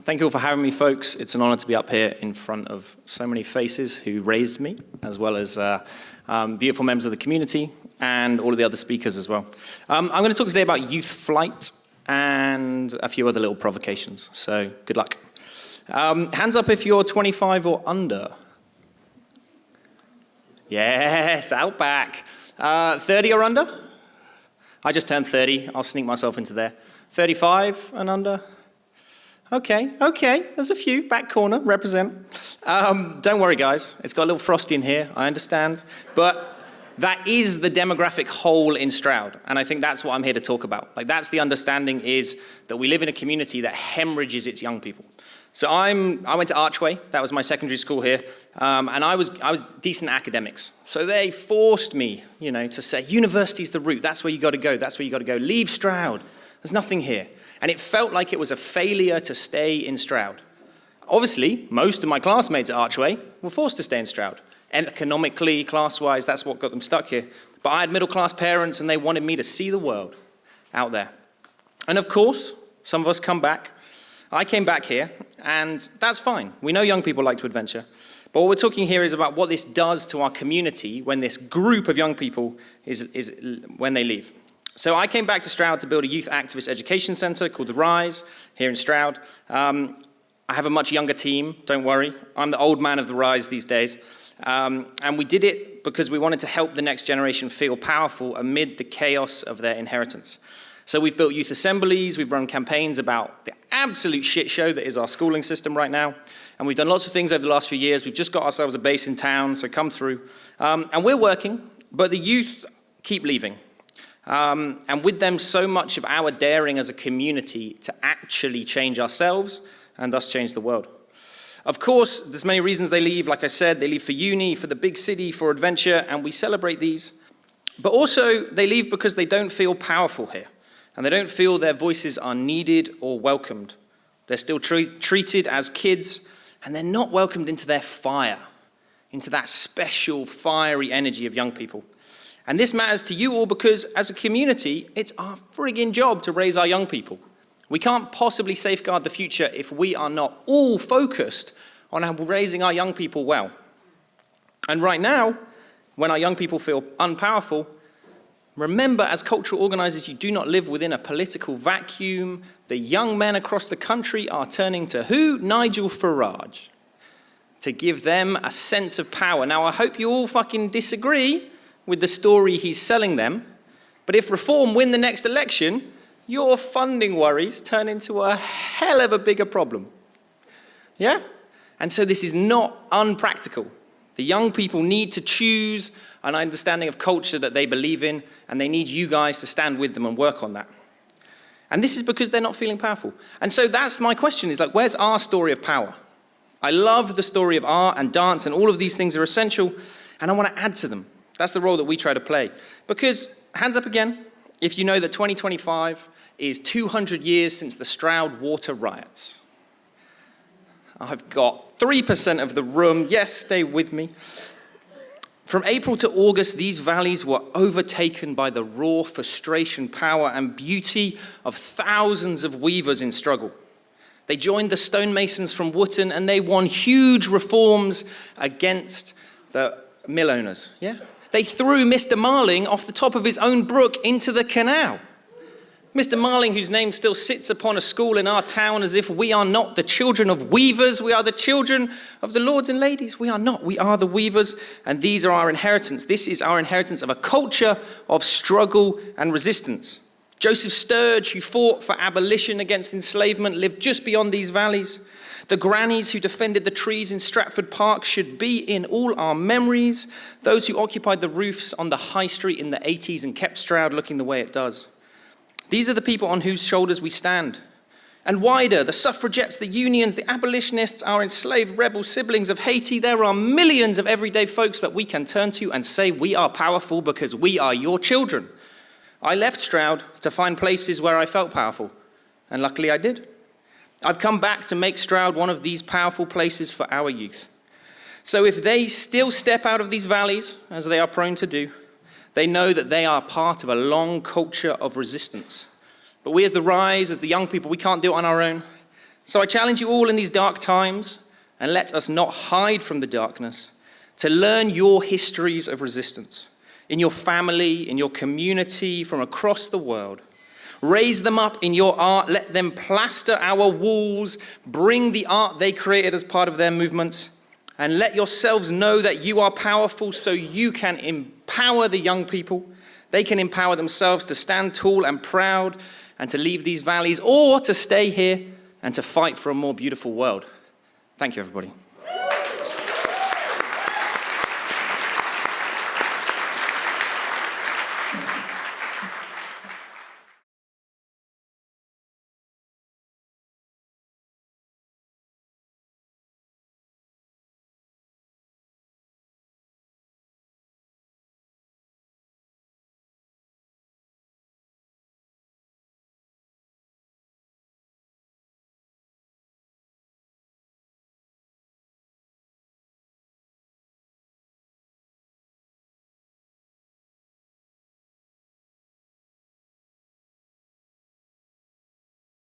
Thank you all for having me, folks. It's an honor to be up here in front of so many faces who raised me, as well as beautiful members of the community and all of the other speakers as well. I'm going to talk today about youth flight and a few other little provocations, so good luck. Hands up if you're 25 or under. Yes, out back. 30 or under? I just turned 30. I'll sneak myself into there. 35 and under? Okay, there's a few, back corner, represent. Don't worry, guys, it's got a little frosty in here, I understand. But that is the demographic hole in Stroud, and I think that's what I'm here to talk about. Like, that's the understanding, is that we live in a community that hemorrhages its young people. So I went to Archway, that was my secondary school here, and I was decent at academics. So they forced me, to say, university's the route, that's where you gotta go, that's where you gotta go. Leave Stroud, there's nothing here. And it felt like it was a failure to stay in Stroud. Obviously, most of my classmates at Archway were forced to stay in Stroud. And economically, class-wise, that's what got them stuck here. But I had middle-class parents, and they wanted me to see the world out there. And of course, some of us come back. I came back here, and that's fine. We know young people like to adventure. But what we're talking here is about what this does to our community when this group of young people when they leave. So I came back to Stroud to build a youth activist education center called the RYSE here in Stroud. I have a much younger team, don't worry. I'm the old man of the RYSE these days. And we did it because we wanted to help the next generation feel powerful amid the chaos of their inheritance. So we've built youth assemblies, we've run campaigns about the absolute shit show that is our schooling system right now. And we've done lots of things over the last few years. We've just got ourselves a base in town, so come through. And we're working, but the youth keep leaving. And with them, so much of our daring as a community to actually change ourselves and thus change the world. Of course, there's many reasons they leave. Like I said, they leave for uni, for the big city, for adventure, and we celebrate these. But also, they leave because they don't feel powerful here, and they don't feel their voices are needed or welcomed. They're still treated as kids, and they're not welcomed into their fire, into that special, fiery energy of young people. And this matters to you all because, as a community, it's our friggin' job to raise our young people. We can't possibly safeguard the future if we are not all focused on raising our young people well. And right now, when our young people feel unpowerful, remember, as cultural organizers, you do not live within a political vacuum. The young men across the country are turning to who? Nigel Farage, to give them a sense of power. Now, I hope you all fucking disagree with the story he's selling them, but if Reform win the next election, your funding worries turn into a hell of a bigger problem. Yeah? And so this is not unpractical. The young people need to choose an understanding of culture that they believe in, and they need you guys to stand with them and work on that. And this is because they're not feeling powerful. And so that's my question, is like, where's our story of power? I love the story of art and dance, and all of these things are essential, and I want to add to them. That's the role that we try to play. Because, hands up again, if you know that 2025 is 200 years since the Stroud water riots. I've got 3% of the room. Yes, stay with me. From April to August, these valleys were overtaken by the raw frustration, power, and beauty of thousands of weavers in struggle. They joined the stonemasons from Wootton, and they won huge reforms against the mill owners. Yeah? They threw Mr. Marling off the top of his own brook into the canal. Mr. Marling, whose name still sits upon a school in our town as if we are not the children of weavers, we are the children of the lords and ladies. We are not, we are the weavers, and these are our inheritance. This is our inheritance of a culture of struggle and resistance. Joseph Sturge, who fought for abolition against enslavement, lived just beyond these valleys. The grannies who defended the trees in Stratford Park should be in all our memories. Those who occupied the roofs on the high street in the 80s and kept Stroud looking the way it does. These are the people on whose shoulders we stand. And wider, the suffragettes, the unions, the abolitionists, our enslaved rebel siblings of Haiti. There are millions of everyday folks that we can turn to and say we are powerful because we are your children. I left Stroud to find places where I felt powerful, and luckily I did. I've come back to make Stroud one of these powerful places for our youth. So if they still step out of these valleys, as they are prone to do, they know that they are part of a long culture of resistance. But we as the RYSE, as the young people, we can't do it on our own. So I challenge you all in these dark times, and let us not hide from the darkness, to learn your histories of resistance in your family, in your community, from across the world. Raise them up in your art, let them plaster our walls, bring the art they created as part of their movements, and let yourselves know that you are powerful so you can empower the young people. They can empower themselves to stand tall and proud and to leave these valleys, or to stay here and to fight for a more beautiful world. Thank you, everybody.